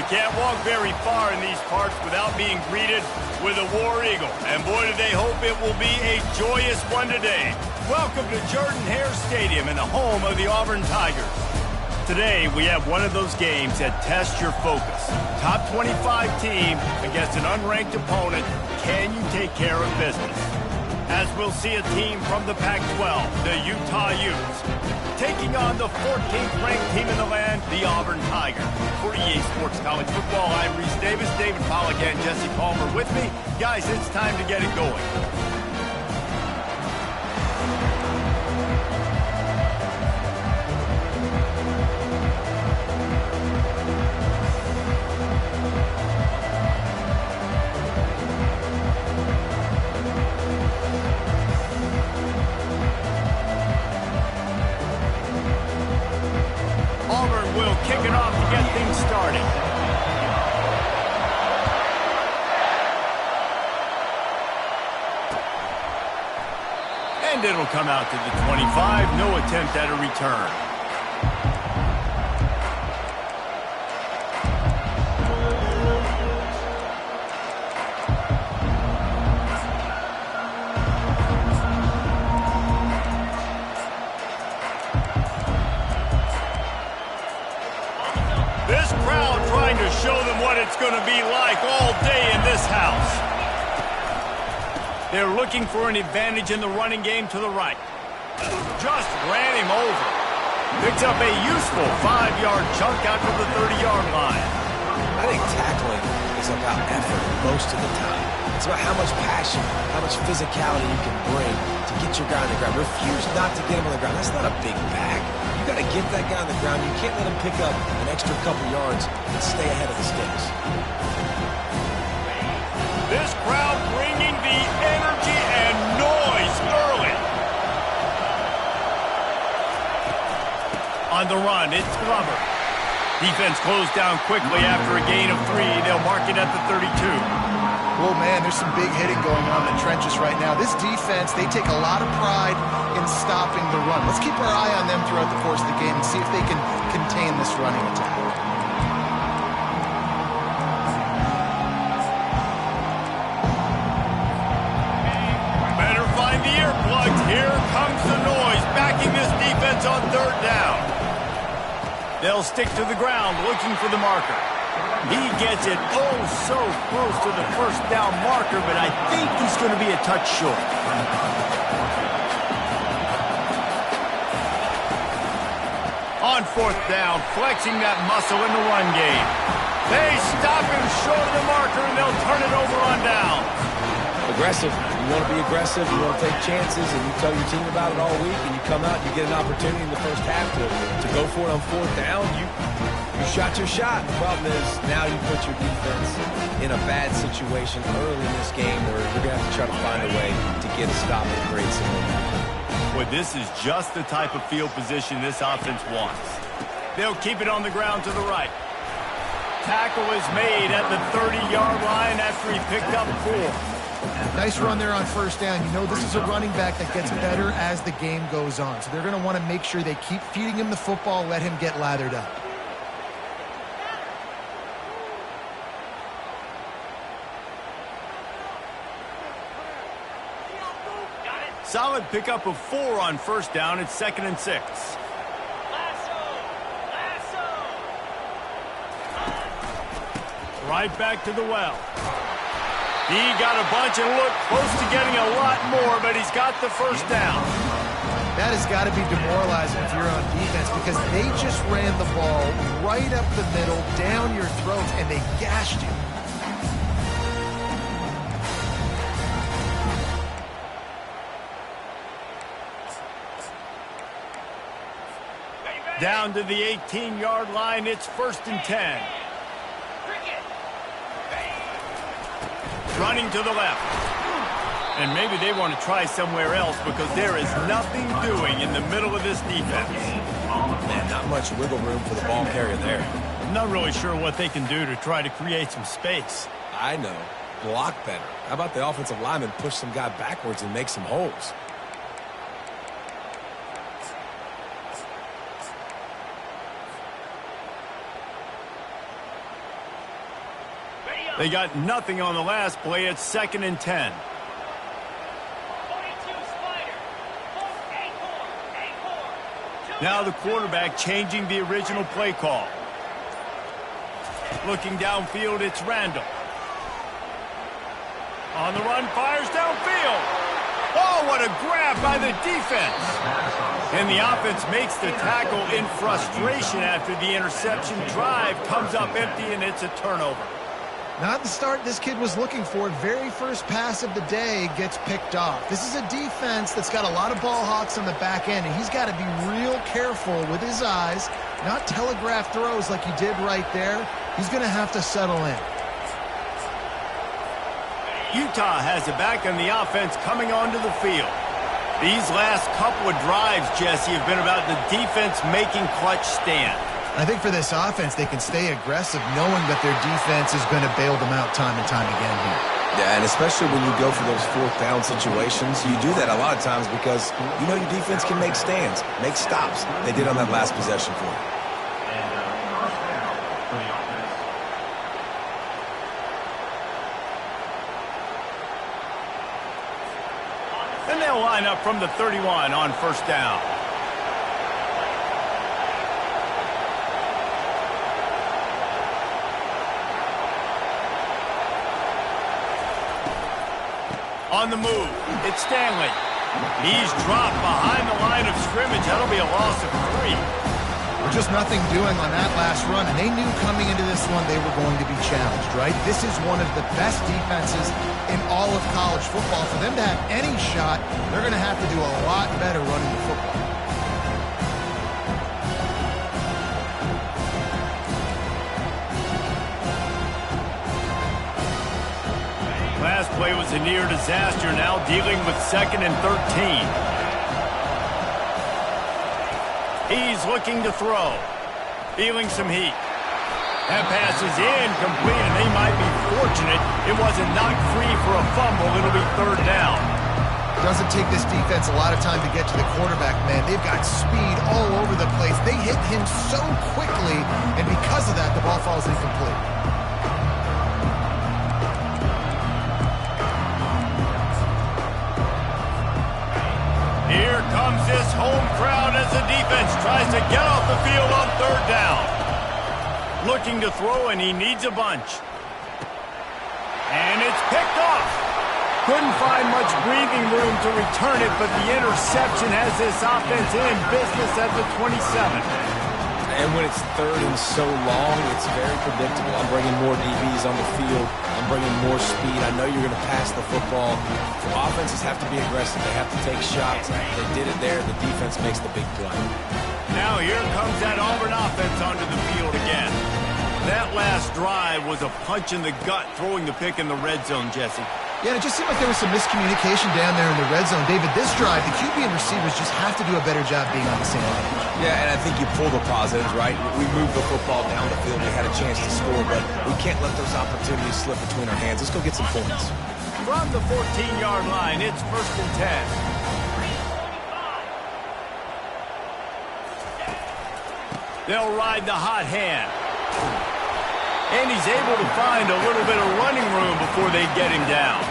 can't walk very far in these parts without being greeted with a War Eagle. And boy, do they hope it will be a joyous one today. Welcome to Jordan-Hare Stadium and the home of the Auburn Tigers. Today, we have one of those games that tests your focus. Top 25 team against an unranked opponent. Can you take care of business? As we'll see a team from the Pac-12, the Utah Utes, taking on the 14th ranked team in the land, the Auburn Tigers. For EA Sports College Football, I'm Reese Davis, David Pollack, and Jesse Palmer with me. Guys, it's time to get it going. Kick it off to get things started. And it'll come out to the 25. No attempt at a return. This crowd trying to show them what it's going to be like all day in this house. They're looking for an advantage in the running game to the right. Just ran him over. Picks up a useful 5-yard chunk out to the 30-yard line. I think tackling is about effort most of the time. It's about how much passion, how much physicality you can bring to get your guy on the ground. Refuse not to get him on the ground. That's not a big bag. You got to get that guy on the ground. You can't let him pick up an extra couple yards and stay ahead of the sticks. This crowd bringing the energy and noise early. On the run, it's Glover. Defense closed down quickly after a gain of 3. They'll mark it at the 32. Oh, man, there's some big hitting going on in the trenches right now. This defense, they take a lot of pride in stopping the run. Let's keep our eye on them throughout the course of the game and see if they can contain this running attack. Better find the earplugs. Here comes the noise, backing this defense on 3rd down. They'll stick to the ground, looking for the marker. He gets it oh so close to the 1st down marker, but I think he's going to be a touch short. On 4th down, flexing that muscle in the run game. They stop him short of the marker, and they'll turn it over on down. Aggressive. You want to be aggressive. You want to take chances, and you tell your team about it all week, and you come out and you get an opportunity in the first half to go for it on 4th down. You shot your shot. The problem is now you put your defense in a bad situation early in this game where you're going to have to try to find a way to get a stop and create some momentum. Well, this is just the type of field position this offense wants. They'll keep it on the ground to the right. Tackle is made at the 30-yard line after he picked up 4. Nice run there on 1st down. You know this is a running back that gets better as the game goes on. So they're going to want to make sure they keep feeding him the football, let him get lathered up. Solid pickup of 4 on 1st down. It's 2nd and 6. Right back to the well. He got a bunch and looked close to getting a lot more, but he's got the 1st down. That has got to be demoralizing if you're on defense because they just ran the ball right up the middle, down your throats, and they gashed you. Down to the 18-yard line, it's 1st and 10. Running to the left. And maybe they want to try somewhere else because there is nothing doing in the middle of this defense. Man, not much wiggle room for the ball carrier there. I'm not really sure what they can do to try to create some space. I know. Block better. How about the offensive lineman push some guy backwards and make some holes? They got nothing on the last play. It's 2nd and 10. Now the quarterback changing the original play call. Looking downfield, it's Randall. On the run, fires downfield. Oh, what a grab by the defense. And the offense makes the tackle in frustration after the interception. Drive comes up empty, and it's a turnover. Not the start this kid was looking for. Very first pass of the day gets picked off. This is a defense that's got a lot of ball hawks on the back end, and he's got to be real careful with his eyes, not telegraph throws like he did right there. He's going to have to settle in. Utah has it back on the offense coming onto the field. These last couple of drives, Jesse, have been about the defense making clutch stand. I think for this offense, they can stay aggressive knowing that their defense is going to bail them out time and time again here. Yeah, and especially when you go for those 4th down situations, you do that a lot of times because you know your defense can make stands, make stops. They did on that last possession for you. And they'll line up from the 31 on 1st down. On the move, it's Stanley. He's dropped behind the line of scrimmage. That'll be a loss of 3. Just nothing doing on that last run, and they knew coming into this one they were going to be challenged, right? This is one of the best defenses in all of college football. For them to have any shot, they're going to have to do a lot better running the football. Last play was a near disaster, now dealing with 2nd and 13. He's looking to throw. Feeling some heat. That pass is incomplete, and they might be fortunate it wasn't knocked free for a fumble. It'll be 3rd down. Doesn't take this defense a lot of time to get to the quarterback, man. They've got speed all over the place. They hit him so quickly, and because of that, the ball falls incomplete. Here comes this home crowd as the defense tries to get off the field on 3rd down. Looking to throw, and he needs a bunch. And it's picked off. Couldn't find much breathing room to return it, but the interception has this offense in business at the 27. And when it's 3rd and so long, it's very predictable. I'm bringing more DBs on the field. I'm bringing more speed. I know you're going to pass the football. So offenses have to be aggressive. They have to take shots. They did it there. The defense makes the big play. Now here comes that Auburn offense onto the field again. That last drive was a punch in the gut, throwing the pick in the red zone, Jesse. Yeah, it just seemed like there was some miscommunication down there in the red zone. David, this drive, the QB and receivers just have to do a better job being on the same page. Yeah, and I think you pull the positives, right? We moved the football down the field. We had a chance to score, but we can't let those opportunities slip between our hands. Let's go get some points. From the 14-yard line, it's 1st and 10. They'll ride the hot hand. And he's able to find a little bit of running room before they get him down.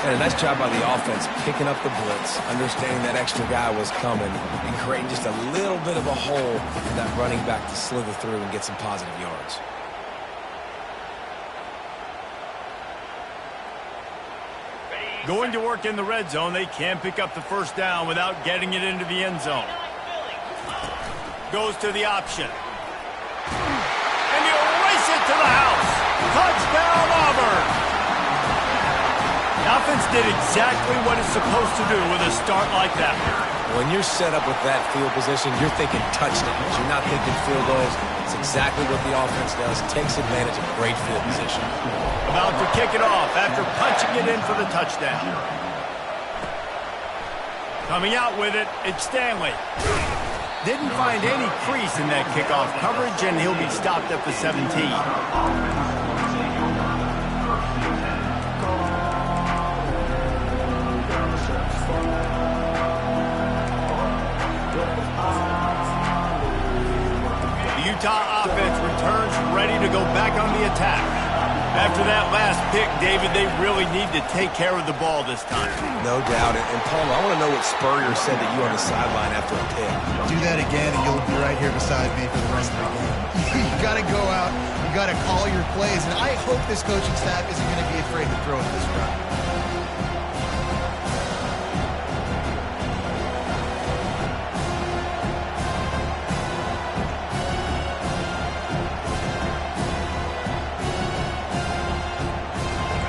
And a nice job by the offense picking up the blitz, understanding that extra guy was coming, and creating just a little bit of a hole for that running back to slither through and get some positive yards. Going to work in the red zone, they can't pick up the 1st down without getting it into the end zone. Goes to the option. And he'll race it to the house. Touchdown, Auburn. The offense did exactly what it's supposed to do with a start like that. When you're set up with that field position, you're thinking touchdowns. You're not thinking field goals. It's exactly what the offense does. Takes advantage of great field position. About to kick it off after punching it in for the touchdown. Coming out with it, it's Stanley. Didn't find any crease in that kickoff coverage, and he'll be stopped at the 17. The Utah offense returns ready to go back on the attack. After that last pick, David, they really need to take care of the ball this time. No doubt. And Palmer, I want to know what Spurrier said to you on the sideline after a pick. Do that again, and you'll be right here beside me for the rest of the game. You got to go out. You got to call your plays. And I hope this coaching staff isn't going to be afraid to throw it this route.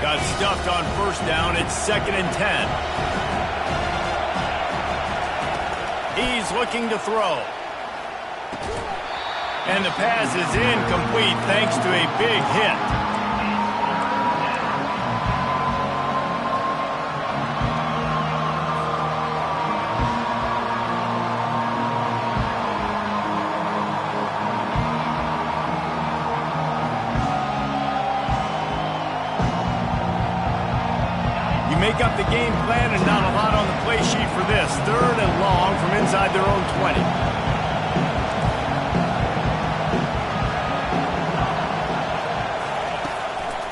Got stuffed on first down. It's 2nd and 10. He's looking to throw. And the pass is incomplete thanks to a big hit. Make up the game plan and not a lot on the play sheet for this. 3rd and long from inside their own 20.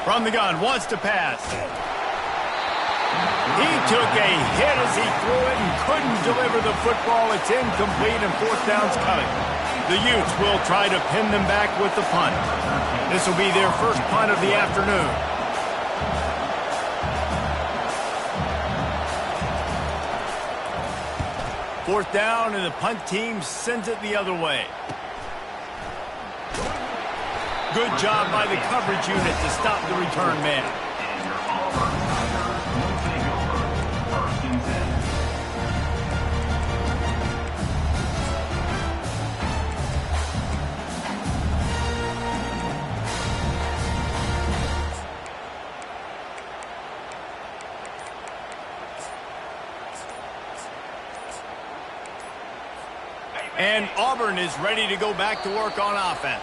From the gun, wants to pass. He took a hit as he threw it and couldn't deliver the football. It's incomplete and 4th down's coming. The Utes will try to pin them back with the punt. This will be their first punt of the afternoon. 4th down, and the punt team sends it the other way. Good job by the coverage unit to stop the return man. And Auburn is ready to go back to work on offense.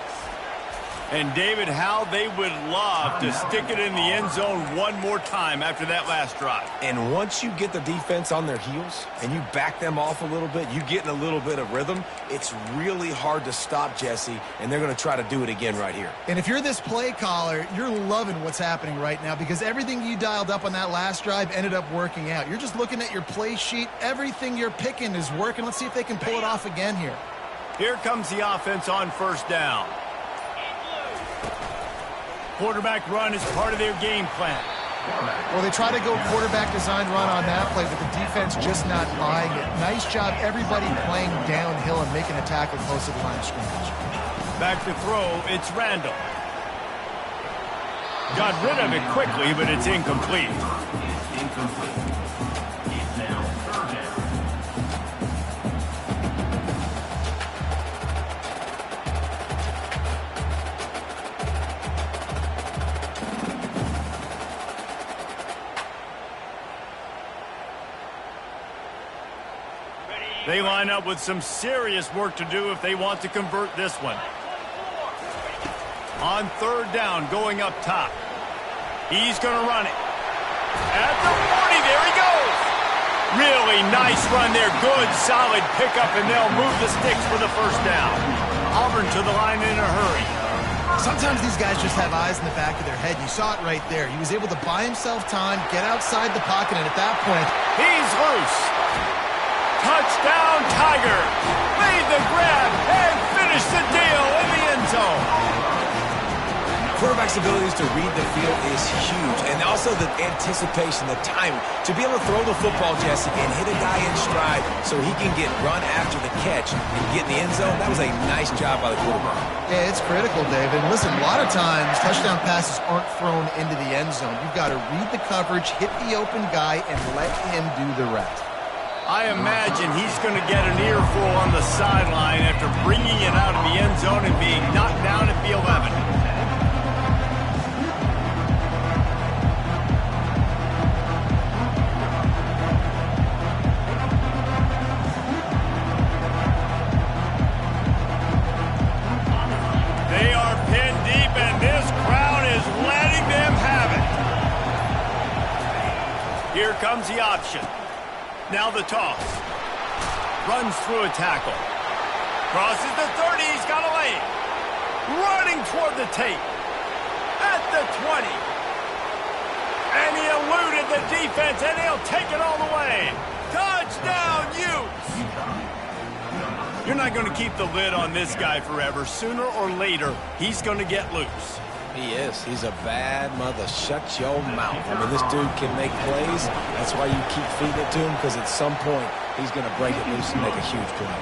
And David, how they would love to stick it in the end zone one more time after that last drive. And once you get the defense on their heels and you back them off a little bit, you get in a little bit of rhythm, it's really hard to stop, Jesse, and they're going to try to do it again right here. And if you're this play caller, you're loving what's happening right now because everything you dialed up on that last drive ended up working out. You're just looking at your play sheet. Everything you're picking is working. Let's see if they can pull it off again here. Here comes the offense on first down. Quarterback run is part of their game plan. Well, they try to go quarterback design run on that play, but the defense just not buying it. Nice job, everybody playing downhill and making a tackle close to the line of scrimmage. Back to throw, it's Randall. Got rid of it quickly, but it's incomplete. They line up with some serious work to do if they want to convert this one. On 3rd down, going up top. He's going to run it. At the 40, there he goes. Really nice run there. Good, solid pickup, and they'll move the sticks for the first down. Auburn to the line in a hurry. Sometimes these guys just have eyes in the back of their head. You saw it right there. He was able to buy himself time, get outside the pocket, and at that point, he's loose. Touchdown, Tigers! Made the grab and finished the deal in the end zone. Quarterback's abilities to read the field is huge, and also the anticipation, the timing. To be able to throw the football, Jesse, and hit a guy in stride so he can get run after the catch and get in the end zone, that was a nice job by the quarterback. Yeah, it's critical, David. Listen, a lot of times touchdown passes aren't thrown into the end zone. You've got to read the coverage, hit the open guy, and let him do the rest. I imagine he's going to get an earful on the sideline after bringing it out of the end zone and being knocked down at the 11. They are pinned deep, and this crowd is letting them have it. Here comes the option. Now the toss. Runs through a tackle. Crosses the 30. He's got a lane. Running toward the tape. At the 20. And he eluded the defense, and he'll take it all the way. Touchdown, Utes! You're not going to keep the lid on this guy forever. Sooner or later, he's going to get loose. He is. He's a bad mother. Shut your mouth. I mean, this dude can make plays. That's why you keep feeding it to him, because at some point, he's going to break it loose and make a huge play.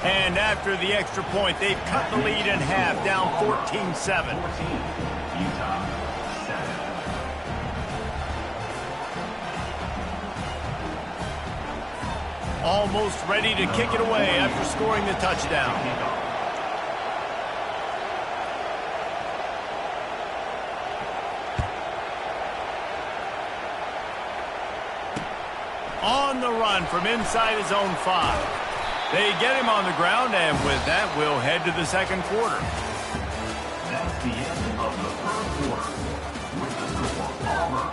And after the extra point, they've cut the lead in half, down 14-7. Almost ready to kick it away after scoring the touchdown. On the run from inside his own 5. They get him on the ground, and with that, we'll head to the second quarter. That's the end of the third quarter. With the score, Auburn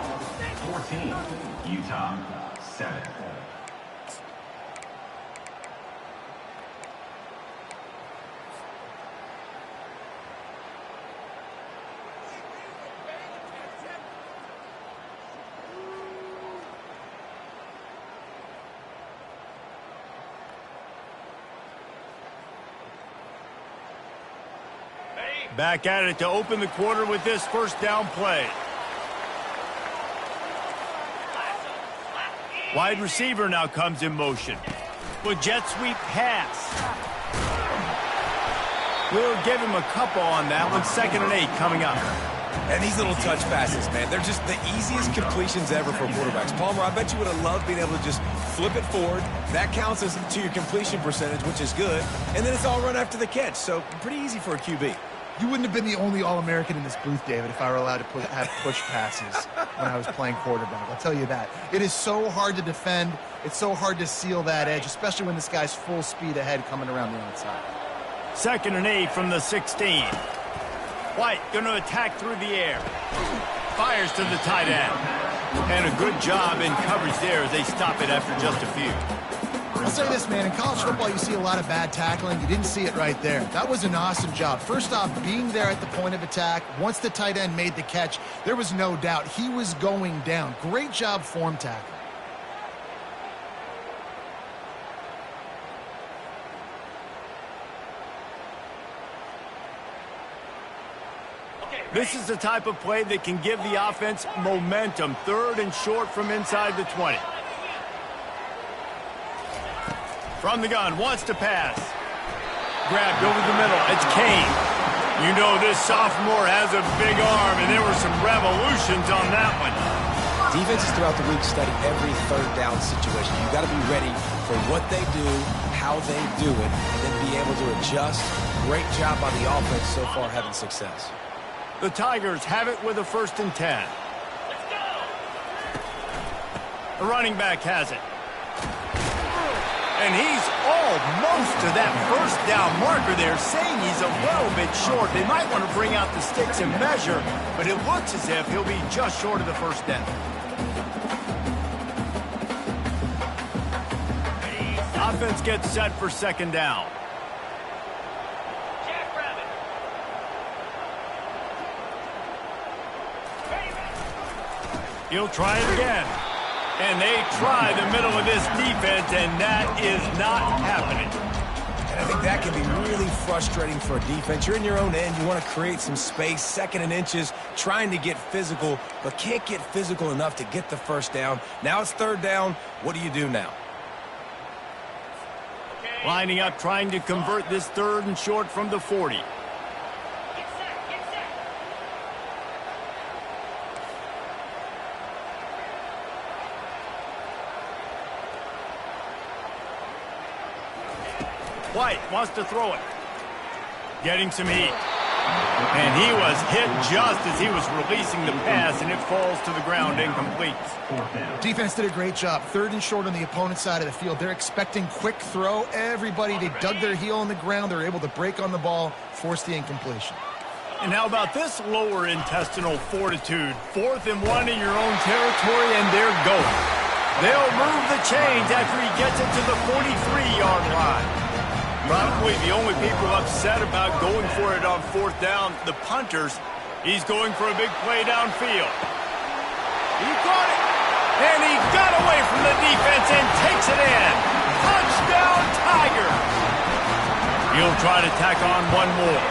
14, Utah 7. Back at it to open the quarter with this first down play. Wide receiver now comes in motion. With jet sweep pass. We'll give him a couple on that one. 2nd and 8 coming up. And these little touch passes, man, they're just the easiest completions ever for quarterbacks. Palmer, I bet you would have loved being able to just flip it forward. That counts as to your completion percentage, which is good. And then it's all run after the catch. So pretty easy for a QB. You wouldn't have been the only All-American in this booth, David, if I were allowed to have push passes when I was playing quarterback. I'll tell you that. It is so hard to defend. It's so hard to seal that edge, especially when this guy's full speed ahead coming around the outside. 2nd and 8 from the 16. White going to attack through the air. Fires to the tight end. And a good job in coverage there as they stop it after just a few. I'll say this, man. In college football, you see a lot of bad tackling. You didn't see it right there. That was an awesome job. First off, being there at the point of attack. Once the tight end made the catch, there was no doubt he was going down. Great job form tackling. This is the type of play that can give the offense momentum. 3rd and short from inside the 20. From the gun, wants to pass. Grabbed over the middle. It's Kane. You know this sophomore has a big arm, and there were some revolutions on that one. Defenses throughout the week study every 3rd down situation. You've got to be ready for what they do, how they do it, and then be able to adjust. Great job by the offense so far having success. The Tigers have it with a 1st and 10. Let's go. The running back has it. And he's almost to that 1st down marker there, saying he's a little bit short. They might want to bring out the sticks and measure, but it looks as if he'll be just short of the 1st down. Offense gets set for 2nd down. He'll try it again. And they try the middle of this defense, and that is not happening. And I think that can be really frustrating for a defense. You're in your own end. You want to create some space, 2nd and inches, trying to get physical, but can't get physical enough to get the 1st down. Now it's 3rd down. What do you do now? Lining up, trying to convert this 3rd and short from the 40. White wants to throw it. Getting some heat. And he was hit just as he was releasing the pass, and it falls to the ground incomplete. Defense did a great job. 3rd and short on the opponent's side of the field. They're expecting quick throw. Everybody, they dug their heel in the ground. They're able to break on the ball, force the incompletion. And how about this lower intestinal fortitude? 4th and 1 in your own territory, and they're going. They'll move the chains after he gets it to the 43-yard line. Probably the only people upset about going for it on 4th down, the punters. He's going for a big play downfield. He caught it. And he got away from the defense and takes it in. Touchdown, Tiger. He'll try to tack on one more.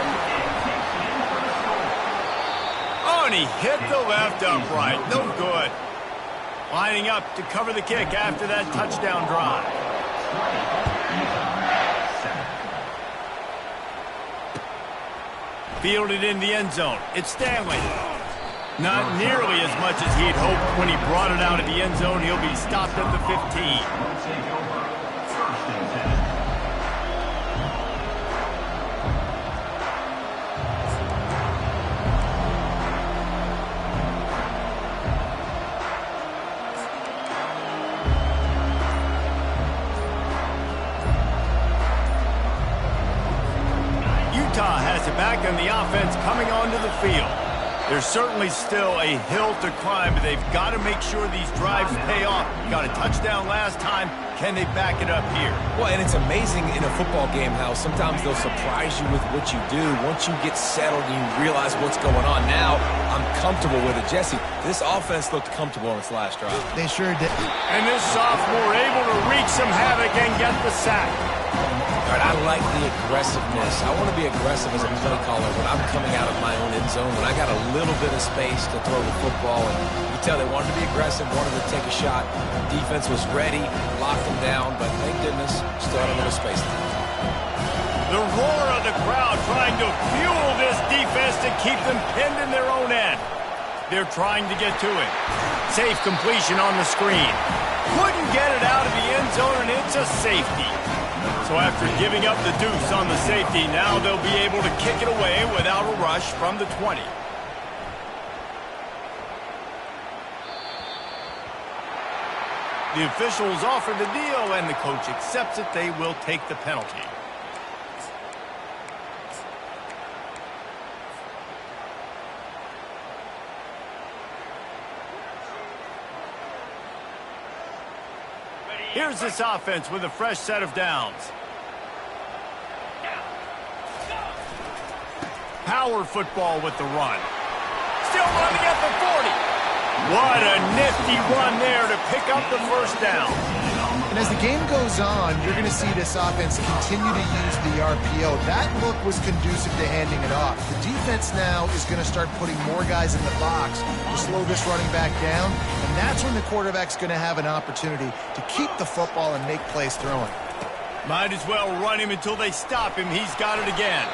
Oh, and he hit the left upright. No good. Lining up to cover the kick after that touchdown drive. Fielded in the end zone. It's Stanley. Not nearly as much as he'd hoped when he brought it out of the end zone. He'll be stopped at the 15. Utah has it back and the offense coming onto the field. There's certainly still a hill to climb, but they've got to make sure these drives pay off. Got a touchdown last time. Can they back it up here? Well, and it's amazing in a football game how sometimes they'll surprise you with what you do. Once you get settled and you realize what's going on, now I'm comfortable with it. Jesse, this offense looked comfortable on its last drive. They sure did. And this sophomore able to wreak some havoc and get the sack. All right, I like the aggressiveness. I want to be aggressive as a play caller when I'm coming out of my own end zone, when I got a little bit of space to throw the football. And you can tell they wanted to be aggressive, wanted to take a shot. Defense was ready, locked them down, but thank goodness, still had a little space there. The roar of the crowd trying to fuel this defense to keep them pinned in their own end. They're trying to get to it. Safe completion on the screen. Couldn't get it out of the end zone, and it's a safety. So after giving up the deuce on the safety, now they'll be able to kick it away without a rush from the 20. The officials offer the deal, and the coach accepts it. They will take the penalty. Here's this offense with a fresh set of downs. Power football with the run. Still running at the 40. What a nifty run there to pick up the first down. And as the game goes on, you're going to see this offense continue to use the RPO. That look was conducive to handing it off. The defense now is going to start putting more guys in the box to slow this running back down, and that's when the quarterback's going to have an opportunity to keep the football and make plays throwing. Might as well run him until they stop him. He's got it again.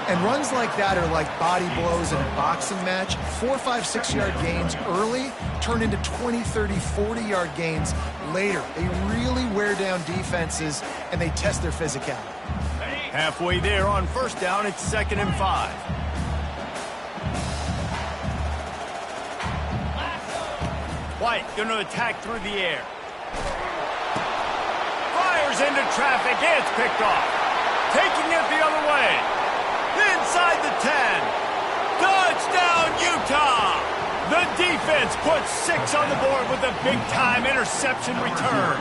And runs like that are like body blows in a boxing match. 4, 5, 6-yard gains early turn into 20, 30, 40-yard gains later. They really wear down defenses, and they test their physicality. Halfway there on first down, it's 2nd and 5. White going to attack through the air. Fires into traffic. It's picked off. Taking it the other way. Inside the 10. Touchdown, Utah! The defense puts 6 on the board with a big-time interception return.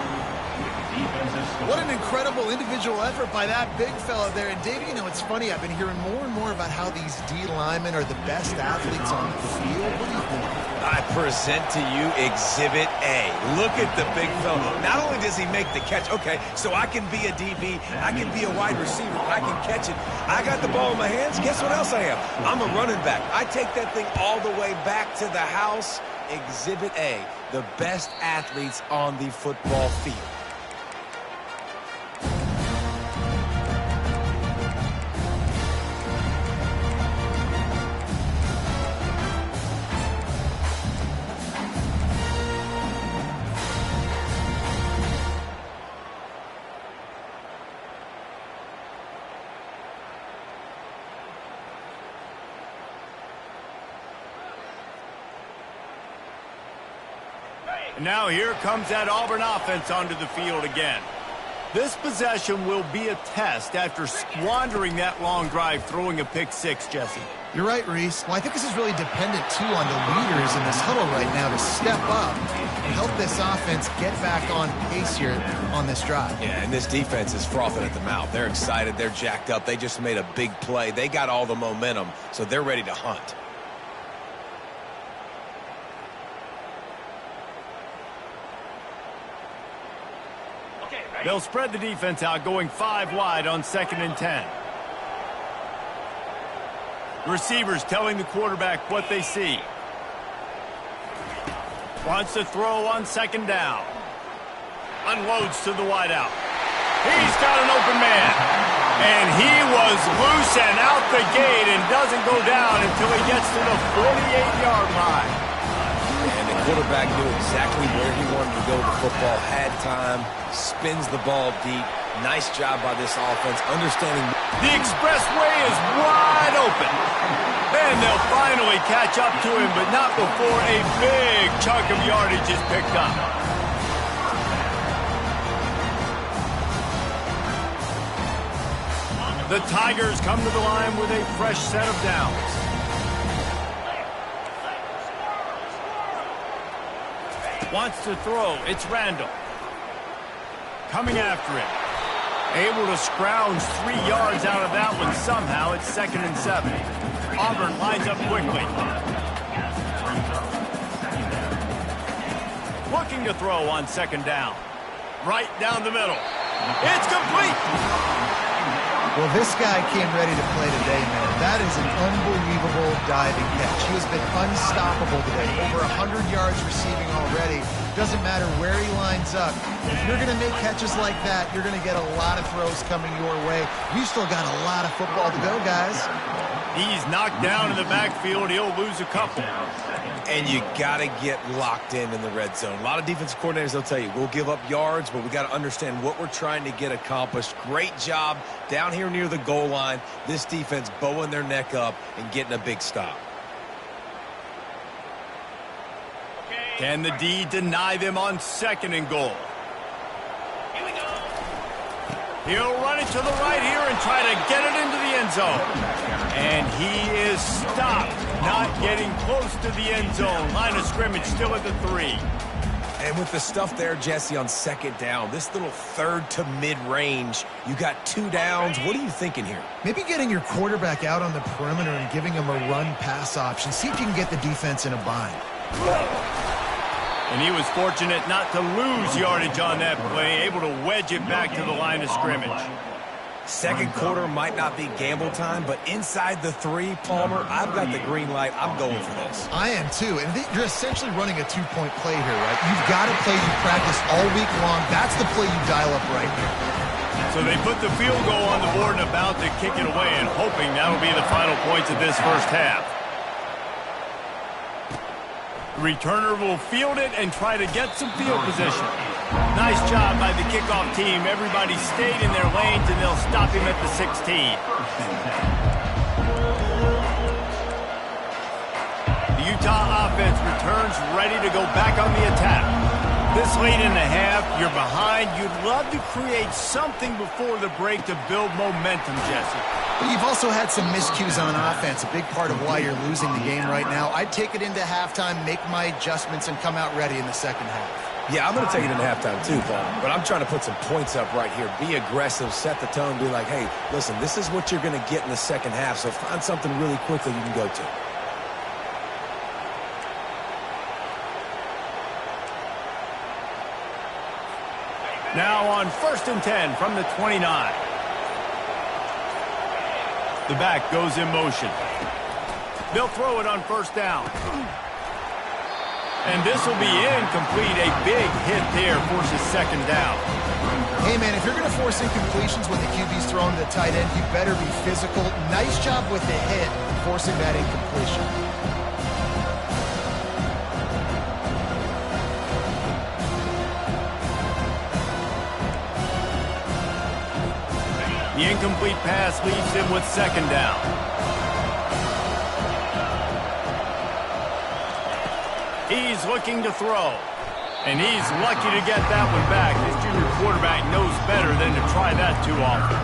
What an incredible individual effort by that big fella there. And, Dave, you know, it's funny. I've been hearing more and more about how these D linemen are the best athletes on the field. What do you think? I present to you Exhibit A. Look at the big fella. Not only does he make the catch, okay, so I can be a DB, I can be a wide receiver, I can catch it. I got the ball in my hands. Guess what else I am? I'm a running back. I take that thing all the way back to the house. Exhibit A, the best athletes on the football field. Now here comes that Auburn offense onto the field again. This possession will be a test after squandering that long drive, throwing a pick 6, Jesse. You're right, Reese. Well, I think this is really dependent, too, on the leaders in this huddle right now to step up and help this offense get back on pace here on this drive. Yeah, and this defense is frothing at the mouth. They're excited. They're jacked up. They just made a big play. They got all the momentum, so they're ready to hunt. They'll spread the defense out, going 5 wide on 2nd and 10. Receivers telling the quarterback what they see. Wants to throw on 2nd down. Unloads to the wideout. He's got an open man. And he was loose and out the gate and doesn't go down until he gets to the 48-yard line. And the quarterback knew exactly where he wanted to go with the football, had time, spins the ball deep. Nice job by this offense, understanding. The expressway is wide open. And they'll finally catch up to him, but not before a big chunk of yardage is picked up. The Tigers come to the line with a fresh set of downs. Wants to throw. It's Randall. Coming after him. Able to scrounge 3 yards out of that one somehow. It's 2nd and 7. Auburn lines up quickly. Looking to throw on 2nd down. Right down the middle. It's complete. Well, this guy came ready to play today, man. That is an unbelievable diving catch. He has been unstoppable today. Over 100 yards receiving already. Doesn't matter where he lines up. If you're going to make catches like that, you're going to get a lot of throws coming your way. You still got a lot of football to go, guys. He's knocked down in the backfield. He'll lose a couple. And you got to get locked in the red zone. A lot of defensive coordinators, they'll tell you, we'll give up yards, but we got to understand what we're trying to get accomplished. Great job down here near the goal line. This defense bowing their neck up and getting a big stop. Can the D deny them on 2nd and goal? Here we go. He'll run it to the right here and try to get it into the end zone. And he is stopped, not getting close to the end zone. Line of scrimmage still at the 3. And with the stuff there, Jesse, on 2nd down, this little 3rd to mid-range, you got 2 downs. What are you thinking here? Maybe getting your quarterback out on the perimeter and giving him a run-pass option. See if you can get the defense in a bind. And he was fortunate not to lose yardage on that play, able to wedge it back to the line of scrimmage. 2nd quarter might not be gamble time, but inside the 3, Palmer, I've got the green light. I'm going for this. I am too, and you're essentially running a 2-point play here, right? You've got a play you practice all week long. That's the play you dial up right here. So they put the field goal on the board and about to kick it away, and hoping that'll be the final points of this first half. The returner will field it and try to get some field position. Nice job by the kickoff team. Everybody stayed in their lanes, and they'll stop him at the 16. The Utah offense returns ready to go back on the attack. This late in the half, you're behind. You'd love to create something before the break to build momentum, Jesse. But you've also had some miscues on offense, a big part of why you're losing the game right now. I'd take it into halftime, make my adjustments, and come out ready in the 2nd half. Yeah, I'm going to take it into halftime too, Paul. But I'm trying to put some points up right here. Be aggressive, set the tone, be like, hey, listen, this is what you're going to get in the 2nd half, so find something really quickly you can go to. Now on 1st and 10 from the 29. The back goes in motion. They'll throw it on 1st down. And this will be incomplete. A big hit there forces 2nd down. Hey, man, if you're going to force incompletions when the QB's throwing to the tight end, you better be physical. Nice job with the hit, forcing that incompletion. The incomplete pass leaves him with 2nd down. He's looking to throw. And he's lucky to get that one back. His junior quarterback knows better than to try that too often.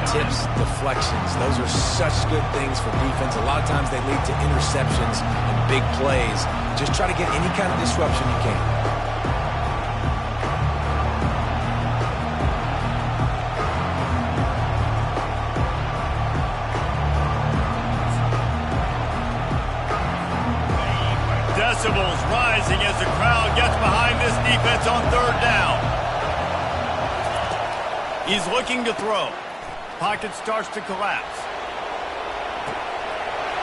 Tips, deflections, those are such good things for defense. A lot of times they lead to interceptions and big plays. Just try to get any kind of disruption you can. Decibels rising as the crowd gets behind this defense on 3rd down. He's looking to throw. Pocket starts to collapse.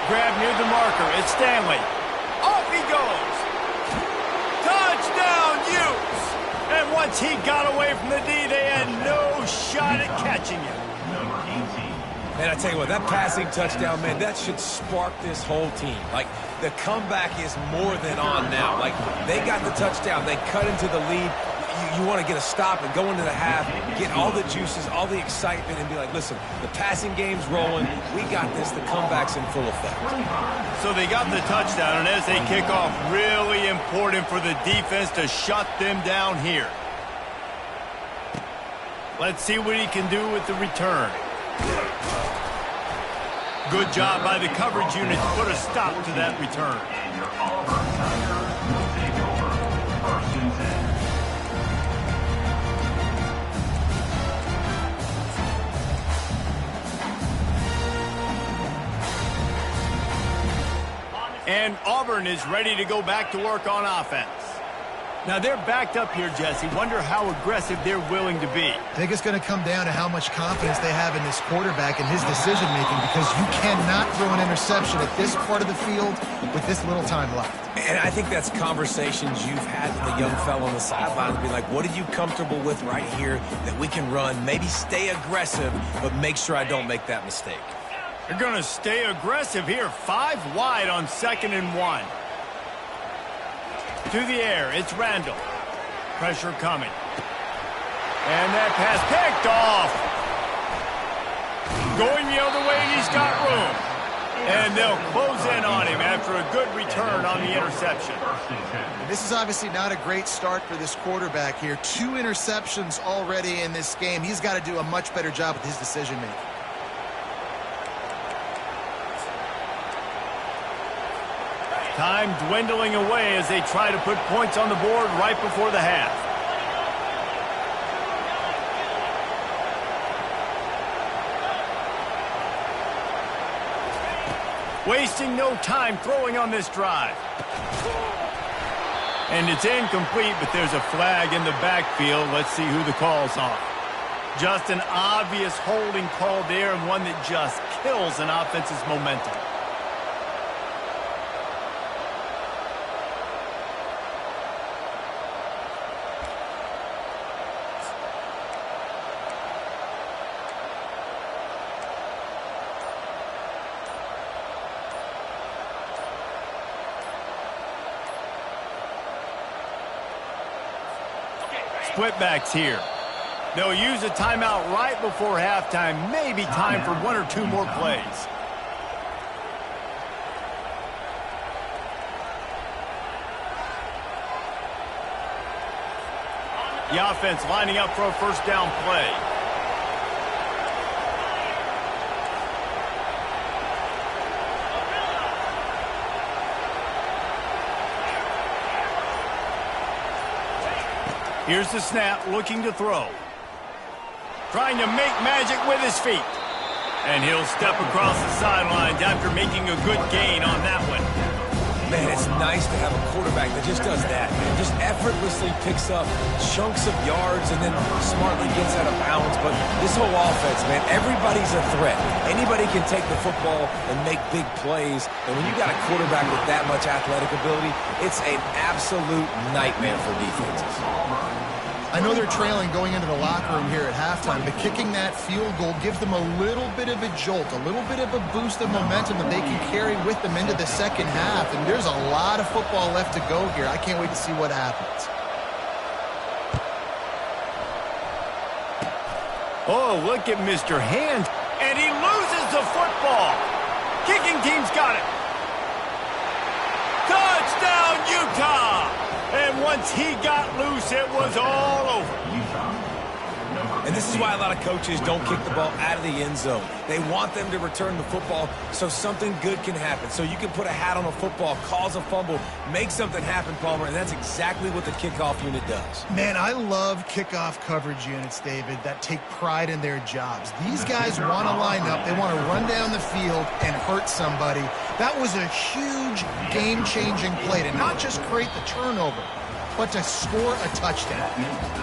Grab near the marker. It's Stanley. Off he goes. Touchdown, Utes! And once he got away from the D, they had no shot at catching him. Number 18. And I tell you what, that passing touchdown, man, that should spark this whole team. Like, the comeback is more than on now. Like, they got the touchdown. They cut into the lead. You want to get a stop and go into the half, get all the juices, all the excitement, and be like, listen, the passing game's rolling. We got this. The comeback's in full effect. So they got the touchdown, and as they kick off, really important for the defense to shut them down here. Let's see what he can do with the return. Good job by the coverage unit to put a stop to that return. And your Auburn Tigers will take over. 1st and 10. And Auburn is ready to go back to work on offense. Now they're backed up here, Jesse. Wonder how aggressive they're willing to be. I think it's going to come down to how much confidence they have in this quarterback and his decision-making, because you cannot throw an interception at this part of the field with this little time left. And I think that's conversations you've had with a young fellow on the sideline to be like, what are you comfortable with right here that we can run? Maybe stay aggressive, but make sure I don't make that mistake. They're going to stay aggressive here. 5 wide on 2nd and 1. To the air, it's Randall. Pressure coming. And that pass picked off. Going the other way, and he's got room. And they'll close in on him after a good return on the interception. This is obviously not a great start for this quarterback here. 2 interceptions already in this game. He's got to do a much better job with his decision-making. Time dwindling away as they try to put points on the board right before the half. Wasting no time throwing on this drive. And it's incomplete, but there's a flag in the backfield. Let's see who the call's on. Just an obvious holding call there, and one that just kills an offense's momentum. Split-backs here. They'll use a timeout right before halftime. Maybe time for 1 or 2 more plays. The offense lining up for a first down play. Here's the snap, looking to throw. Trying to make magic with his feet. And he'll step across the sidelines after making a good gain on that one. Man, it's nice to have a quarterback that just does that, man. Just effortlessly picks up chunks of yards and then smartly gets out of bounds. But this whole offense, man, everybody's a threat. Anybody can take the football and make big plays. And when you got a quarterback with that much athletic ability, it's an absolute nightmare for defenses. I know they're trailing going into the locker room here at halftime, but kicking that field goal gives them a little bit of a jolt, a little bit of a boost of momentum that they can carry with them into the second half. And there's a lot of football left to go here. I can't wait to see what happens. Oh, look at Mr. Hand. And he loses the football. Kicking team's got it. Touchdown, Utah! And once he got loose, it was all over. And this is why a lot of coaches don't kick the ball out of the end zone. They want them to return the football so something good can happen. So you can put a hat on a football, cause a fumble, make something happen, Palmer, and that's exactly what the kickoff unit does. Man, I love kickoff coverage units, David, that take pride in their jobs. These guys want to line up. They want to run down the field and hurt somebody. That was a huge game-changing play to not just create the turnover, but to score a touchdown.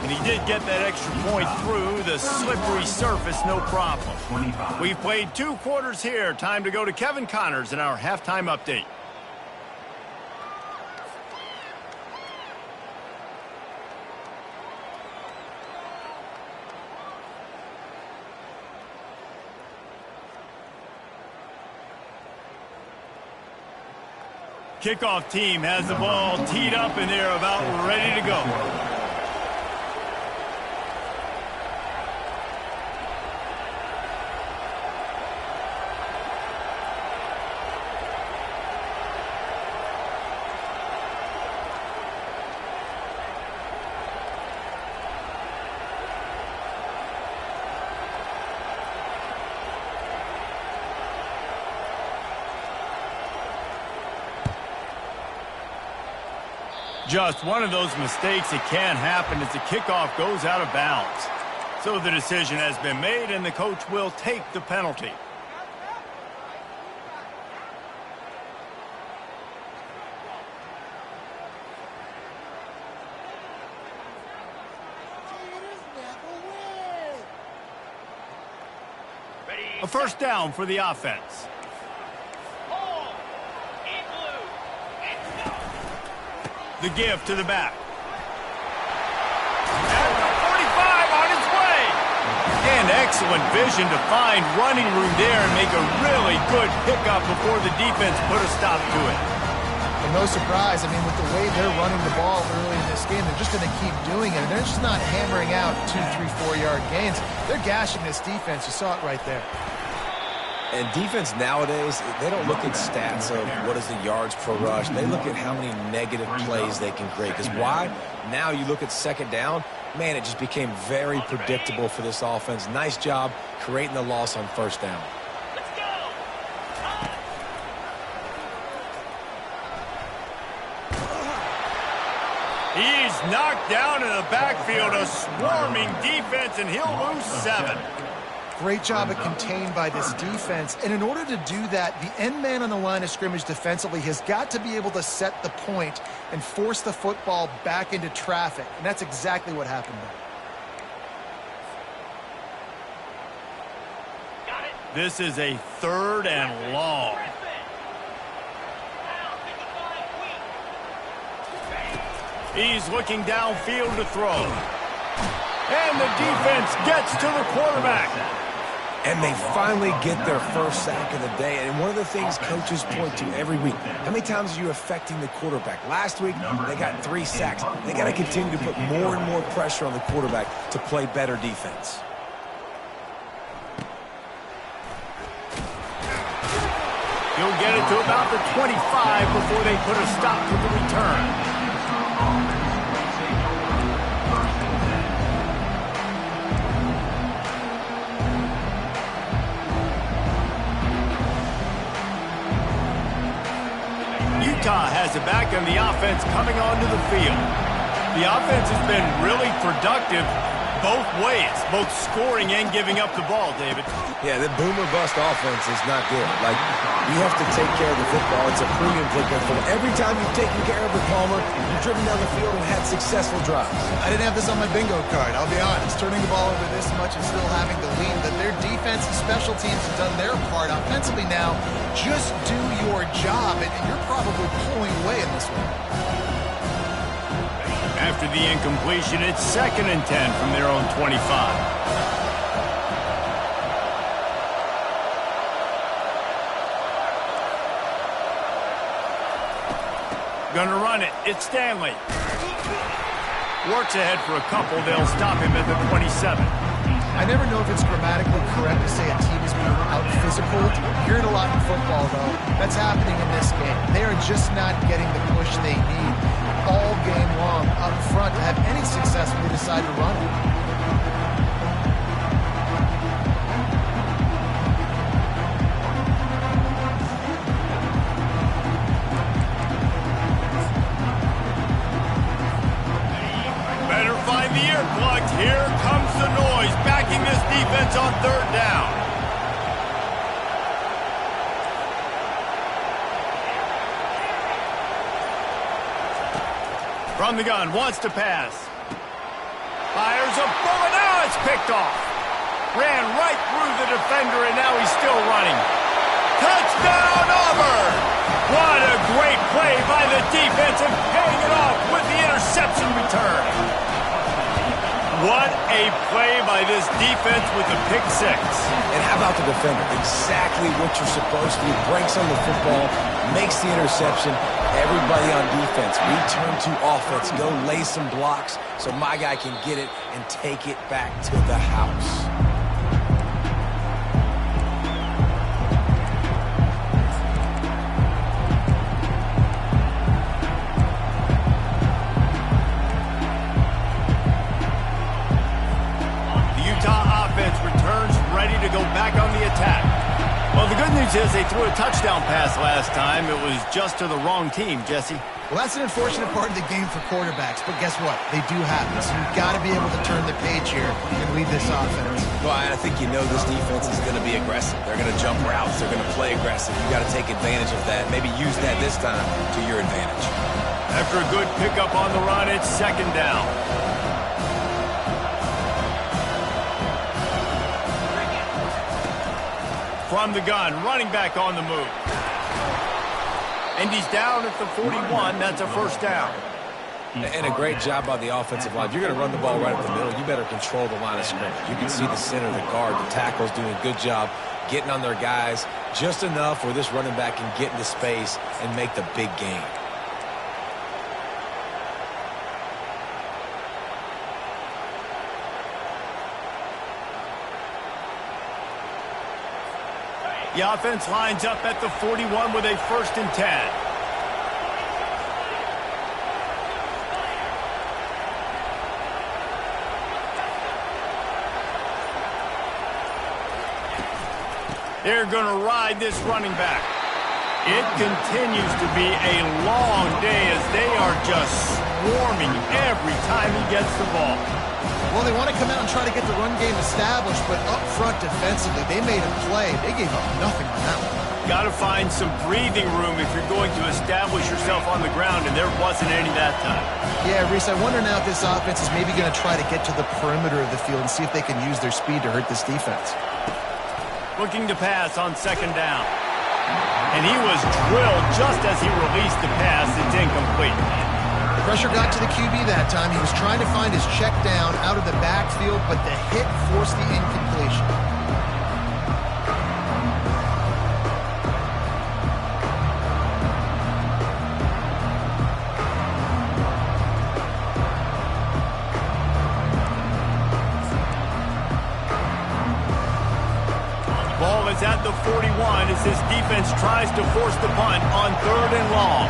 And he did get that extra point through the slippery surface, no problem. We've played 2 quarters here. Time to go to Kevin Connors in our halftime update. Kickoff team has the ball teed up and they're about ready to go. Just one of those mistakes that can happen as the kickoff goes out of bounds. So the decision has been made and the coach will take the penalty. A first down for the offense. The give to the back. At the 45 on its way. And excellent vision to find running room there and make a really good pickup before the defense put a stop to it. And no surprise, I mean, with the way they're running the ball early in this game, they're just going to keep doing it. And they're just not hammering out 2, 3, 4-yard gains. They're gashing this defense. You saw it right there. And defense nowadays, they don't look at stats of what is the yards per rush. They look at how many negative plays they can create. Because why? Now you look at second down, man, it just became very predictable for this offense. Nice job creating the loss on first down. Let's go. He's knocked down in the backfield, a swarming defense, and he'll lose 7. Great job at contained by this defense. And in order to do that, the end man on the line of scrimmage defensively has got to be able to set the point and force the football back into traffic. And that's exactly what happened there. Got it. This is a 3rd and long. He's looking downfield to throw. And the defense gets to the quarterback. And they finally get their first sack of the day. And one of the things coaches point to every week, how many times are you affecting the quarterback? Last week, they got 3 sacks. They got to continue to put more and more pressure on the quarterback to play better defense. He'll get it to about the 25 before they put a stop to the return. Utah has it back and the offense coming onto the field. The offense has been really productive both ways, both scoring and giving up the ball, David. Yeah, the boomer bust offense is not good. Like, you have to take care of the football. It's a premium football. Every time you've taken care of it, Palmer, you've driven down the field and had successful drives. I didn't have this on my bingo card, I'll be honest. Turning the ball over this much and still having the lead, but their defense and special teams have done their part. Offensively now, just do your job, and you're probably pulling away in this one. After the incompletion, it's 2nd and 10 from their own 25. Gonna run it. It's Stanley. Works ahead for a couple. They'll stop him at the 27. I never know if it's grammatically correct to say a team is being out-physical. You hear it a lot in football, though. That's happening in this game. They are just not getting the push they need all game long up front to have any success when they decide to run it. Better find the earplugs. Here comes the noise, backing this defense on 3rd down. From the gun, wants to pass. Fires a bullet. Now it's picked off. Ran right through the defender, and now he's still running. Touchdown, Auburn! What a great play by the defense and paying it off with the interception return. What a play by this defense with the pick six. And how about the defender? Exactly what you're supposed to do. Breaks on the football, makes the interception. Everybody on defense, return to offense. Go lay some blocks so my guy can get it and take it back to the house. Ready to go back on the attack. Well, the good news is they threw a touchdown pass last time. It was just to the wrong team, Jesse. Well, that's an unfortunate part of the game for quarterbacks, but guess what? They do happen, so you've got to be able to turn the page here and lead this offense. Well, I think you know this defense is going to be aggressive. They're going to jump routes. They're going to play aggressive. You got to take advantage of that. Maybe use that this time to your advantage. After a good pickup on the run, it's second down. From the gun, running back on the move. And he's down at the 41. That's a first down. And a great job by the offensive line. If you're going to run the ball right up the middle, you better control the line of scrimmage. You can see the center, the guard, the tackles doing a good job getting on their guys just enough where this running back can get into space and make the big game. The offense lines up at the 41 with a 1st and 10. They're going to ride this running back. It continues to be a long day as they are just swarming every time he gets the ball. Well, they want to come out and try to get the run game established, but up front defensively, they made a play. They gave up nothing on that one. Got to find some breathing room if you're going to establish yourself on the ground, and there wasn't any that time. Yeah, Reese, I wonder now if this offense is maybe going to try to get to the perimeter of the field and see if they can use their speed to hurt this defense. Looking to pass on second down. And he was drilled just as he released the pass. It's incomplete. Pressure got to the QB that time. He was trying to find his check down out of the backfield, but the hit forced the incompletion. Ball is at the 41 as this defense tries to force the punt on 3rd and long.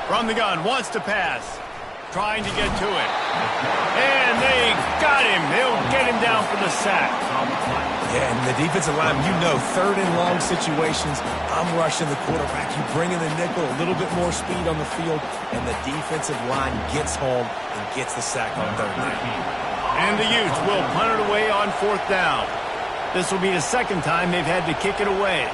From the gun, wants to pass. Trying to get to it. And they got him. They'll get him down for the sack. Yeah, and the defensive line, you know, 3rd and long situations, I'm rushing the quarterback. You bring in the nickel, a little bit more speed on the field, and the defensive line gets home and gets the sack on 3rd down. And the Utes will punt it away on 4th down. This will be the 2nd time they've had to kick it away.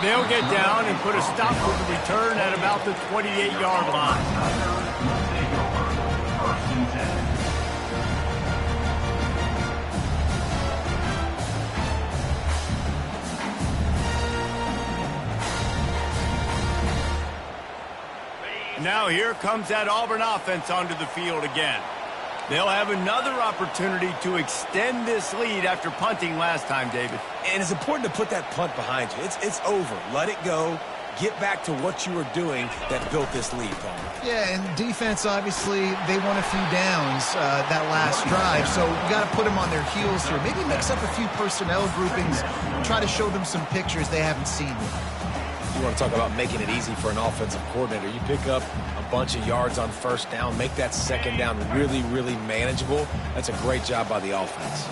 They'll get down and put a stop to the return at about the 28-yard line. Now here comes that Auburn offense onto the field again. They'll have another opportunity to extend this lead after punting last time, David. And it's important to put that punt behind you. It's over. Let it go. Get back to what you were doing that built this lead, Paul. Yeah, and defense, obviously, they won a few downs that last drive, so you got to put them on their heels here. Maybe mix up a few personnel groupings, try to show them some pictures they haven't seen yet. You want to talk about making it easy for an offensive coordinator. You pick up a bunch of yards on 1st down, make that 2nd down really, really manageable. That's a great job by the offense.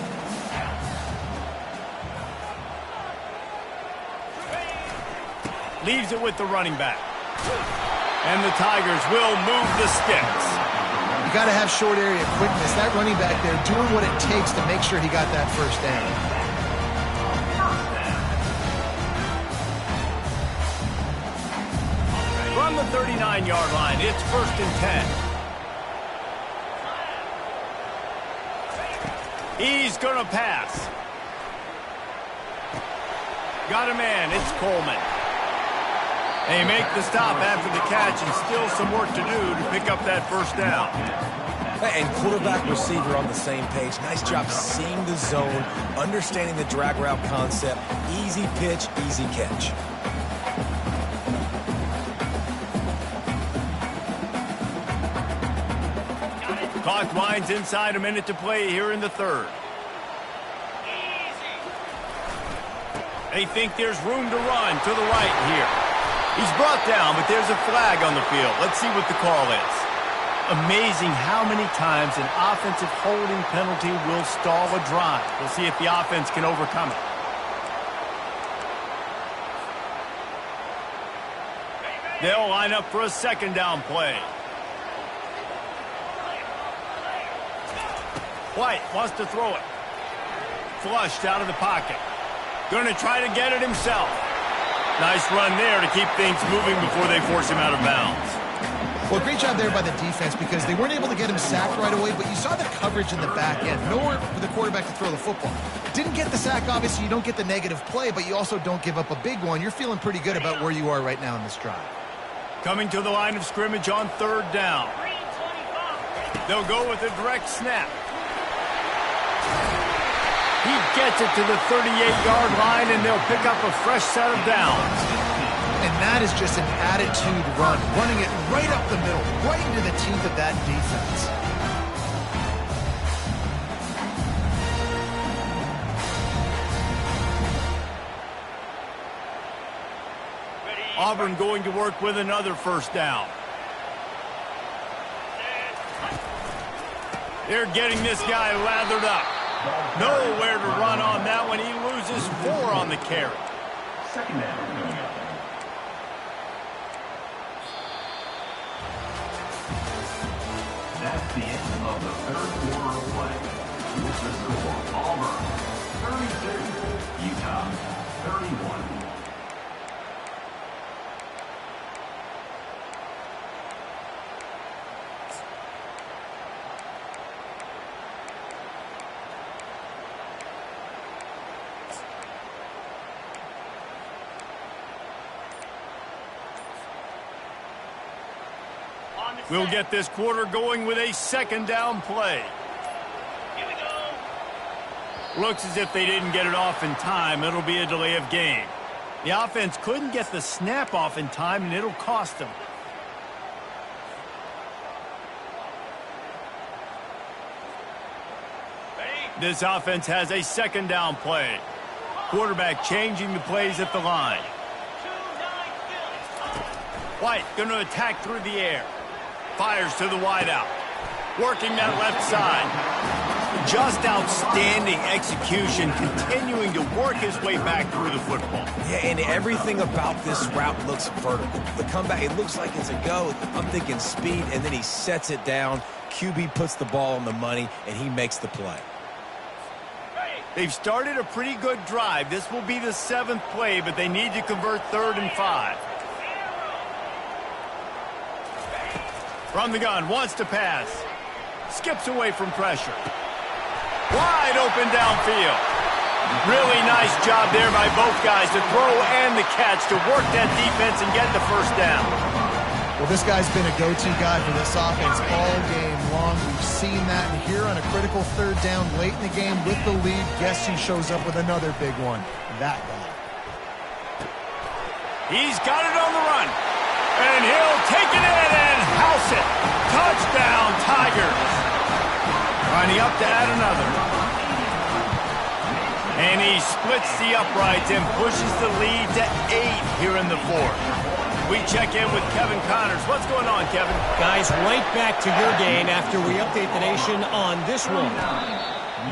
Leaves it with the running back. And the Tigers will move the sticks. You got to have short area quickness. That running back there doing what it takes to make sure he got that first down. From the 39-yard line, it's 1st and 10. He's going to pass. Got a man. It's Coleman. They make the stop after the catch, and still some work to do to pick up that first down. And quarterback receiver on the same page. Nice job seeing the zone, understanding the drag route concept. Easy pitch, easy catch. Clock winds inside, a minute to play here in the 3rd. They think there's room to run to the right here. He's brought down, but there's a flag on the field. Let's see what the call is. Amazing how many times an offensive holding penalty will stall a drive. We'll see if the offense can overcome it. They'll line up for a 2nd down play. White wants to throw it. Flushed out of the pocket. Going to try to get it himself. Nice run there to keep things moving before they force him out of bounds. Well, great job there by the defense because they weren't able to get him sacked right away, but you saw the coverage in the back end. Nowhere for the quarterback to throw the football. Didn't get the sack, obviously. You don't get the negative play, but you also don't give up a big one. You're feeling pretty good about where you are right now in this drive. Coming to the line of scrimmage on 3rd down. They'll go with a direct snap. He gets it to the 38-yard line, and they'll pick up a fresh set of downs. And that is just an attitude run, running it right up the middle, right into the teeth of that defense. Auburn going to work with another 1st down. They're getting this guy lathered up. Nowhere to run on that one. He loses 4 on the carry. 2nd down. That's the end of the 3rd quarter of play. With the score, Auburn 32, Utah 31. We'll get this quarter going with a 2nd down play. Here we go. Looks as if they didn't get it off in time. It'll be a delay of game. The offense couldn't get the snap off in time, and it'll cost them. This offense has a 2nd down play. Quarterback changing the plays at the line. White going to attack through the air. Fires to the wideout. Working that left side. Just outstanding execution, continuing to work his way back through the football. Yeah, and everything about this route looks vertical. The comeback, it looks like it's a go. I'm thinking speed, and then he sets it down. QB puts the ball on the money, and he makes the play. They've started a pretty good drive. This will be the 7th play, but they need to convert 3rd and 5. From the gun, wants to pass. Skips away from pressure. Wide open downfield. Really nice job there by both guys to throw and the catch to work that defense and get the first down. Well, this guy's been a go-to guy for this offense all game long. We've seen that here on a critical 3rd down late in the game with the lead. Guess who shows up with another big one? That guy. He's got it on the run. And he'll take it in and house it. Touchdown, Tigers. Running up to add another. And he splits the uprights and pushes the lead to 8 here in the 4th. We check in with Kevin Connors. What's going on, Kevin? Guys, right back to your game after we update the nation on this one.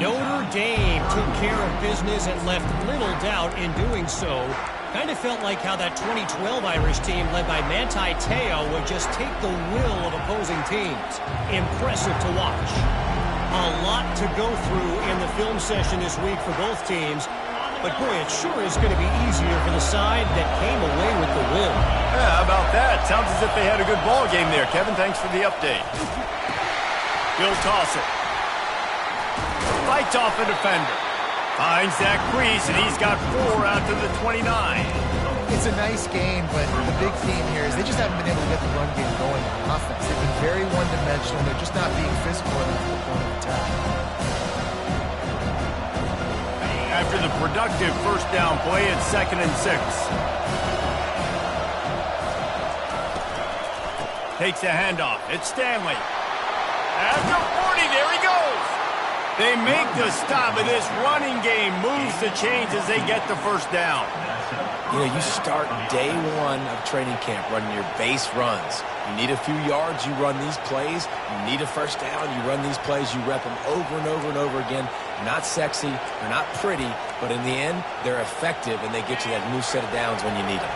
Notre Dame took care of business and left little doubt in doing so. Kind of felt like how that 2012 Irish team led by Manti Te'o would just take the will of opposing teams. Impressive to watch. A lot to go through in the film session this week for both teams. But, boy, it sure is going to be easier for the side that came away with the win. Yeah, how about that? Sounds as if they had a good ball game there. Kevin, thanks for the update. He'll toss it. Fights off a defender. Finds that crease, and he's got 4 out to the 29. It's a nice game, but the big theme here is they just haven't been able to get the run game going on offense. They've been very one-dimensional. They're just not being physical enough at the point of attack. After the productive first down play, it's 2nd and 6. Takes a handoff. It's Stanley. After 40, there he goes. They make the stop, and this running game moves the chains as they get the first down. You know, you start day one of training camp running your base runs. You need a few yards, you run these plays. You need a first down, you run these plays. You rep them over and over and over again. Not sexy, they're not pretty, but in the end, they're effective, and they get you that new set of downs when you need them.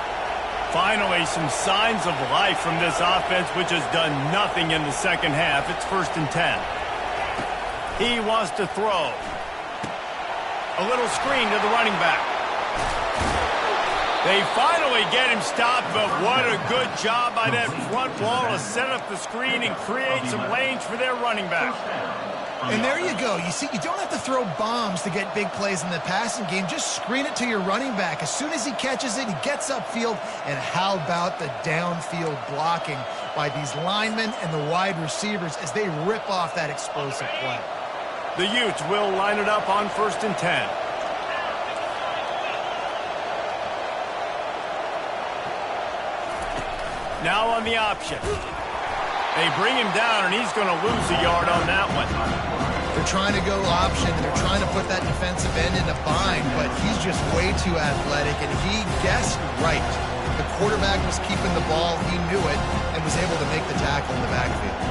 Finally, some signs of life from this offense, which has done nothing in the second half. It's 1st and 10. He wants to throw. A little screen to the running back. They finally get him stopped, but what a good job by that front wall to set up the screen and create some lanes for their running back. And there you go. You see, you don't have to throw bombs to get big plays in the passing game. Just screen it to your running back. As soon as he catches it, he gets upfield. And how about the downfield blocking by these linemen and the wide receivers as they rip off that explosive play? The Utes will line it up on 1st and 10. Now on the option. They bring him down, and he's going to lose a yard on that one. They're trying to go option, and they're trying to put that defensive end in a bind, but he's just way too athletic, and he guessed right. The quarterback was keeping the ball. He knew it and was able to make the tackle in the backfield.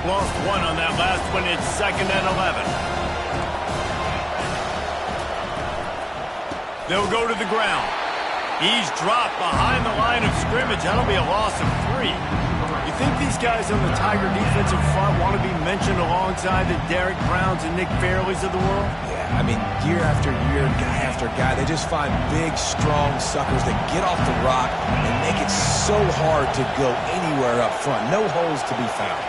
Lost 1 on that last one. It's 2nd and 11. They'll go to the ground. He's dropped behind the line of scrimmage. That'll be a loss of 3. You think these guys on the Tiger defensive front want to be mentioned alongside the Derek Browns and Nick Fairleys of the world? Yeah, I mean, year after year, guy after guy, they just find big, strong suckers that get off the rock and make it so hard to go anywhere up front. No holes to be found.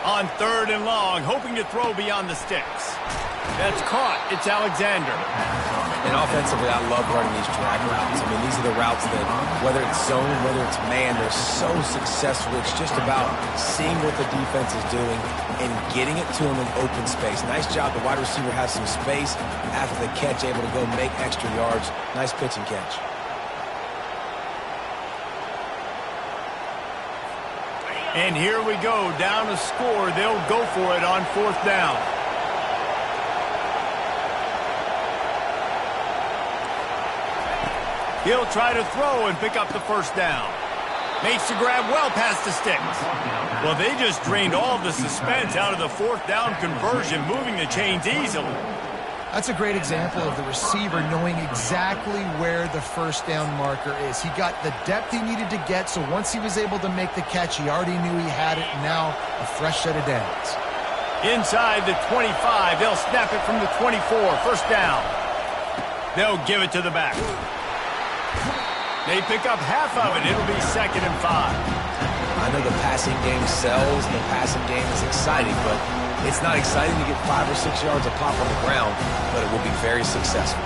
On 3rd and long, hoping to throw beyond the sticks. That's caught. It's Alexander. And offensively, I love running these drag routes. I mean, these are the routes that, whether it's zone, whether it's man, they're so successful. It's just about seeing what the defense is doing and getting it to them in open space. Nice job. The wide receiver has some space after the catch, able to go make extra yards. Nice pitch and catch. And here we go, down a score. They'll go for it on 4th down. He'll try to throw and pick up the first down. Makes the grab well past the sticks. Well, they just drained all the suspense out of the 4th down conversion, moving the chains easily. That's a great example of the receiver knowing exactly where the first down marker is. He got the depth he needed to get, so once he was able to make the catch, he already knew he had it, and now a fresh set of downs. Inside the 25, they'll snap it from the 24, first down. They'll give it to the back. They pick up half of it. It'll be 2nd and 5. I know the passing game sells, the passing game is exciting, but it's not exciting to get 5 or 6 yards a pop on the ground, but it will be very successful.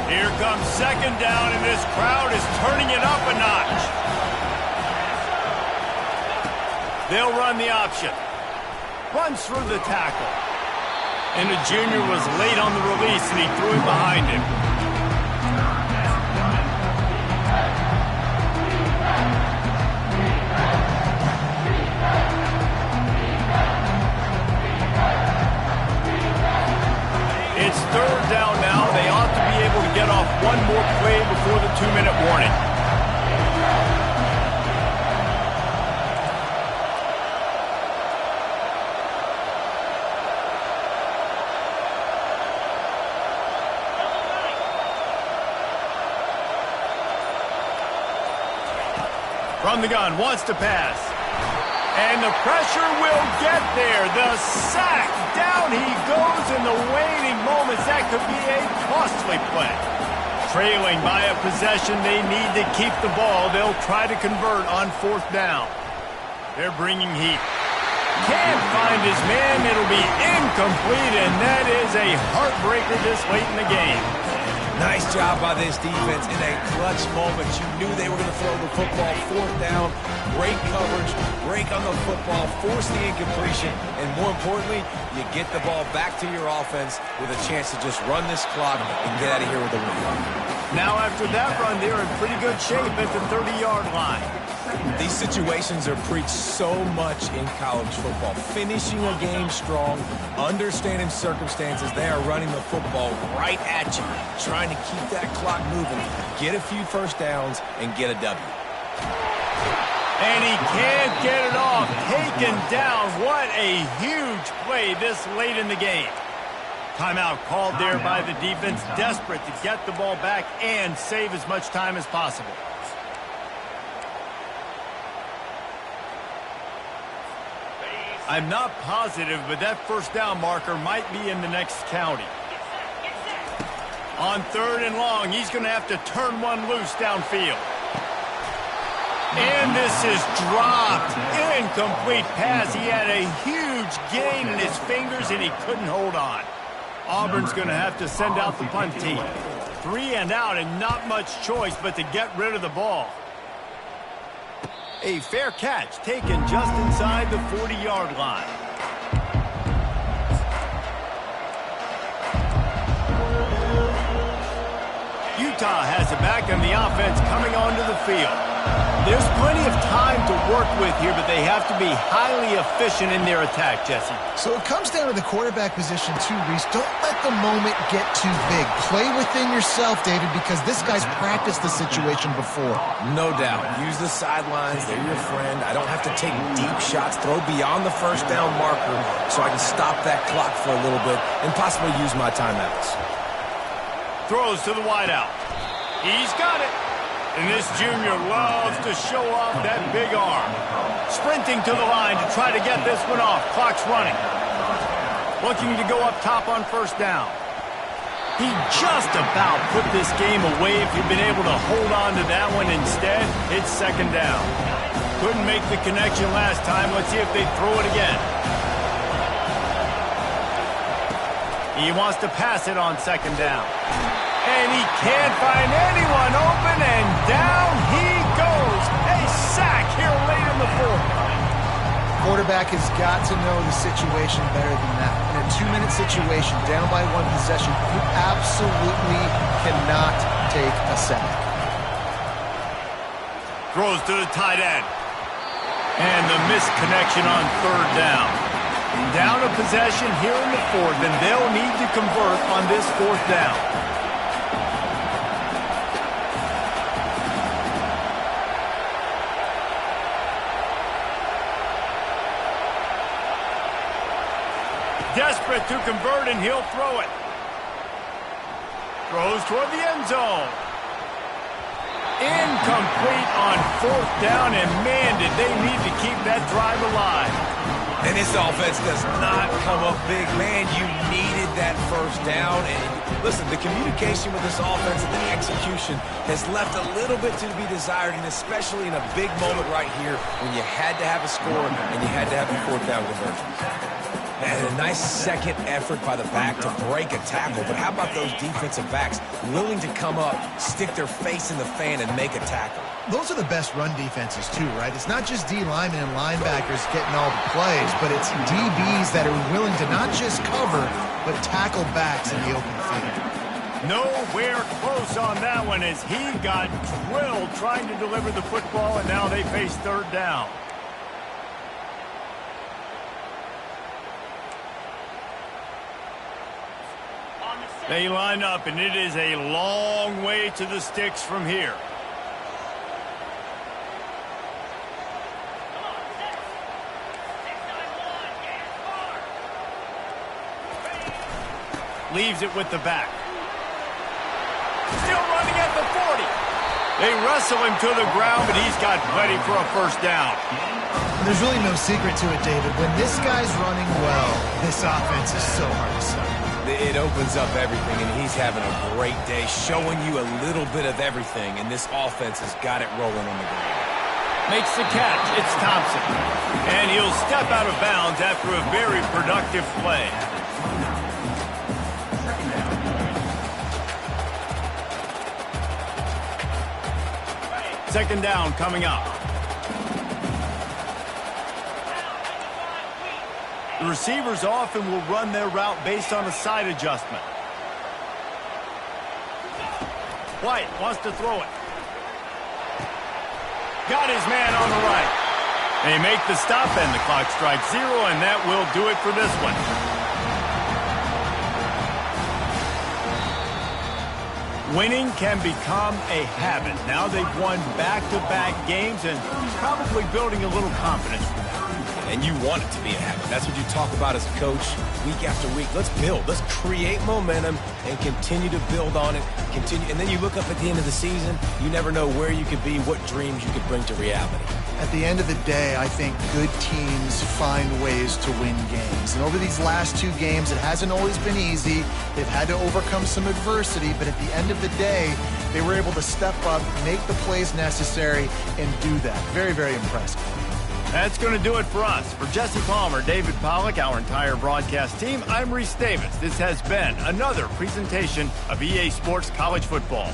Here comes 2nd down, and this crowd is turning it up a notch. They'll run the option. Runs through the tackle. And the junior was late on the release, and he threw it behind him. It's 3rd down now. They ought to be able to get off one more play before the 2-minute warning. From the gun, wants to pass. And the pressure will get there. The sack. Down he goes in the waning moments. That could be a costly play. Trailing by a possession, they need to keep the ball. They'll try to convert on 4th down. They're bringing heat. Can't find his man. It'll be incomplete, and that is a heartbreaker this late in the game. Nice job by this defense in a clutch moment. You knew they were going to throw the football. 4th down, great coverage, break on the football, force the incompletion, and more importantly, you get the ball back to your offense with a chance to just run this clock and get out of here with a win. Now after that run, they're in pretty good shape at the 30-yard line. These situations are preached so much in college football. Finishing a game strong, understanding circumstances. They are running the football right at you, trying to keep that clock moving, get a few first downs, and get a W. And he can't get it off. Taken down. What a huge play this late in the game. Timeout called there by the defense, desperate to get the ball back and save as much time as possible. I'm not positive, but that 1st down marker might be in the next county. On 3rd and long, he's going to have to turn one loose downfield. And this is dropped. Incomplete pass. He had a huge gain in his fingers, and he couldn't hold on. Auburn's going to have to send out the punt team. 3 and out, and not much choice but to get rid of the ball. A fair catch taken just inside the 40-yard line. Utah has it back, and the offense coming onto the field. There's plenty of time to work with here, but they have to be highly efficient in their attack, Jesse. So it comes down to the quarterback position too, Reese. Don't let the moment get too big. Play within yourself, David, because this guy's practiced the situation before. No doubt. Use the sidelines. They're your friend. I don't have to take deep shots, throw beyond the 1st down marker so I can stop that clock for a little bit and possibly use my timeouts. Throws to the wideout. He's got it. And this junior loves to show off that big arm. Sprinting to the line to try to get this one off. Clock's running. Looking to go up top on 1st down. He just about put this game away if he'd been able to hold on to that one. Instead, it's 2nd down. Couldn't make the connection last time. Let's see if they throw it again. He wants to pass it on 2nd down. And he can't find anyone open, and down he goes. A sack here late in the 4th. Quarterback has got to know the situation better than that. In a 2-minute situation, down by 1 possession, you absolutely cannot take a sack. Throws to the tight end. And the missed connection on 3rd down. Down a possession here in the 4th, and they'll need to convert on this 4th down. Desperate to convert, and he'll throw it. Throws toward the end zone. Incomplete on 4th down, and man, did they need to keep that drive alive. And this offense does not come up big. Man, you needed that 1st down. And listen, the communication with this offense and the execution has left a little bit to be desired, and especially in a big moment right here when you had to have a score and you had to have a 4th down conversion. And a nice second effort by the back to break a tackle. But how about those defensive backs willing to come up, stick their face in the fan, and make a tackle? Those are the best run defenses too, right? It's not just D linemen and linebackers getting all the plays, but it's DBs that are willing to not just cover, but tackle backs in the open field. Nowhere close on that one as he got drilled trying to deliver the football, and now they face 3rd down. They line up, and it is a long way to the sticks from here. Leaves it with the back. Still running at the 40. They wrestle him to the ground, but he's got plenty for a first down. There's really no secret to it, David. When this guy's running well, this offense is so hard to stop. It opens up everything, and he's having a great day, showing you a little bit of everything, and this offense has got it rolling on the ground. Makes the catch. It's Thompson. And he'll step out of bounds after a very productive play. Second down coming up. The receivers often will run their route based on a side adjustment. White wants to throw it. Got his man on the right. They make the stop and the clock strikes 0, and that will do it for this one. Winning can become a habit. Now they've won back-to-back games and probably building a little confidence. And you want it to be a habit. That's what you talk about as a coach week after week. Let's build. Let's create momentum and continue to build on it. And then you look up at the end of the season, you never know where you could be, what dreams you could bring to reality. At the end of the day, I think good teams find ways to win games. And over these last 2 games, it hasn't always been easy. They've had to overcome some adversity, but at the end of the day, they were able to step up, make the plays necessary, and do that. Very, very impressive. That's going to do it for us. For Jesse Palmer, David Pollack, our entire broadcast team, I'm Reese Davis. This has been another presentation of EA Sports College Football.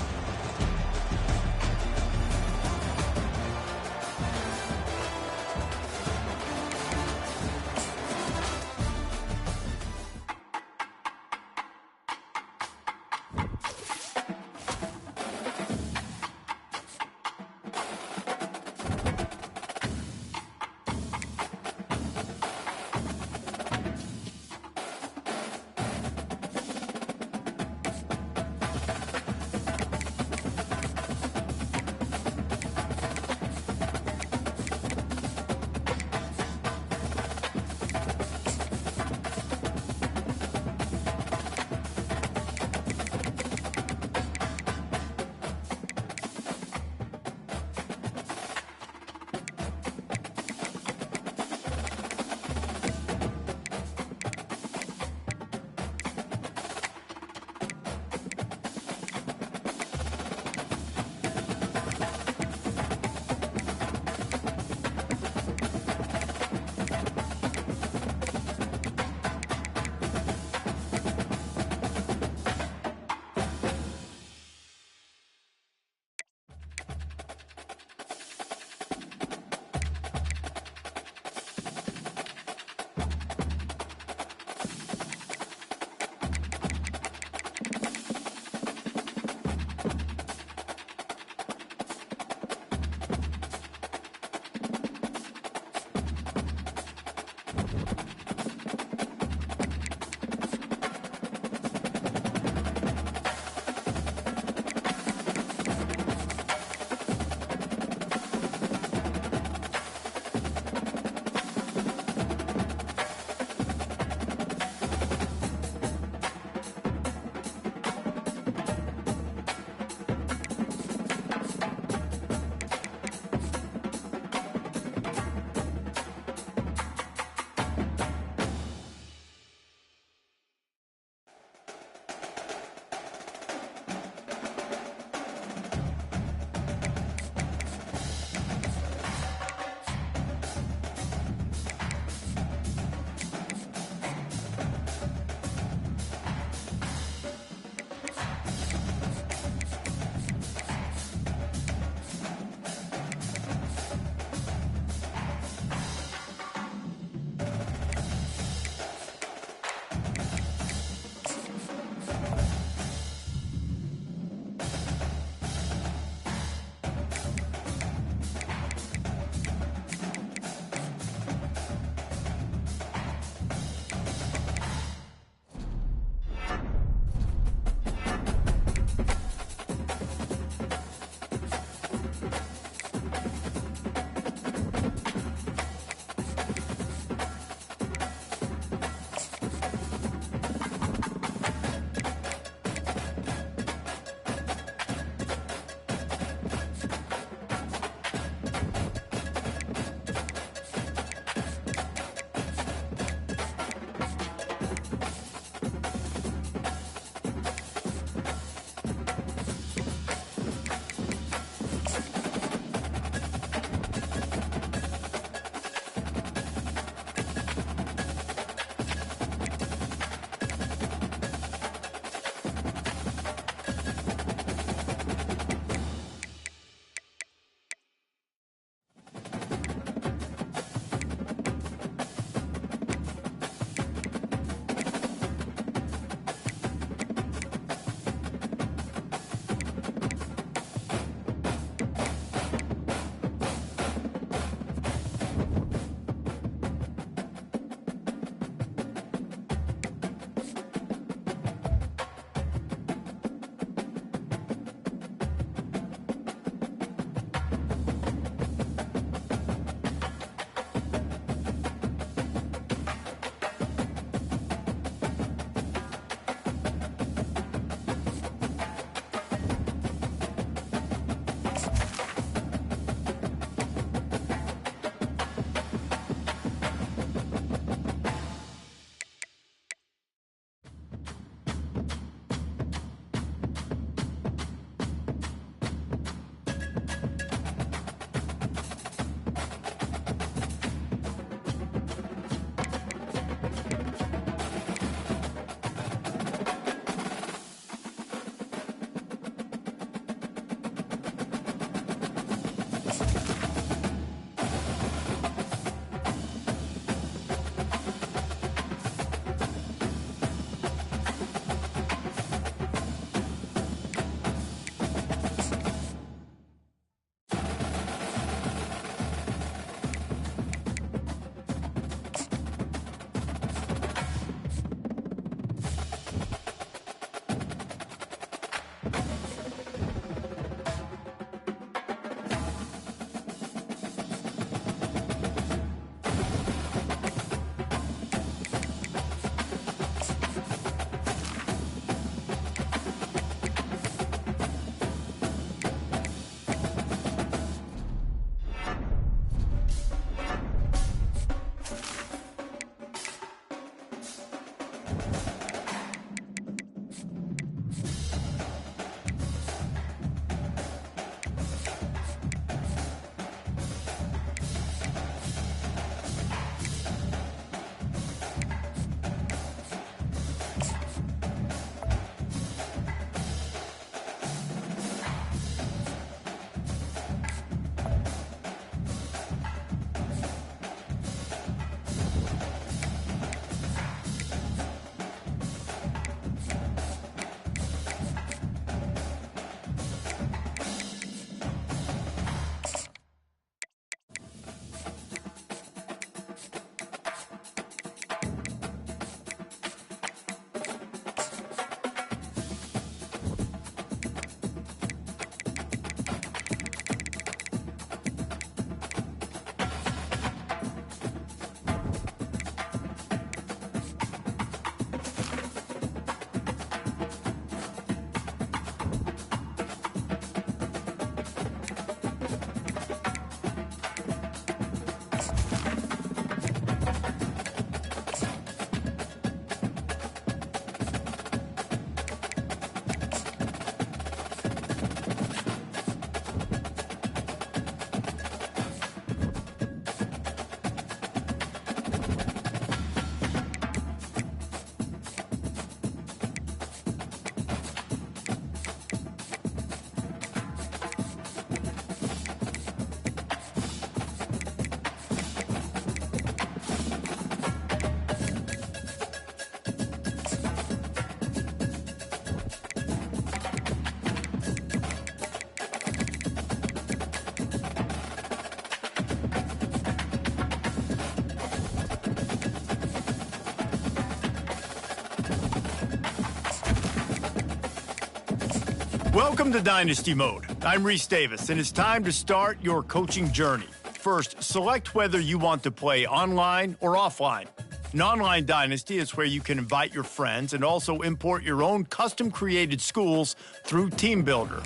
Welcome to Dynasty Mode. I'm Reese Davis, and it's time to start your coaching journey. First, select whether you want to play online or offline. An online dynasty is where you can invite your friends and also import your own custom-created schools through Team Builder.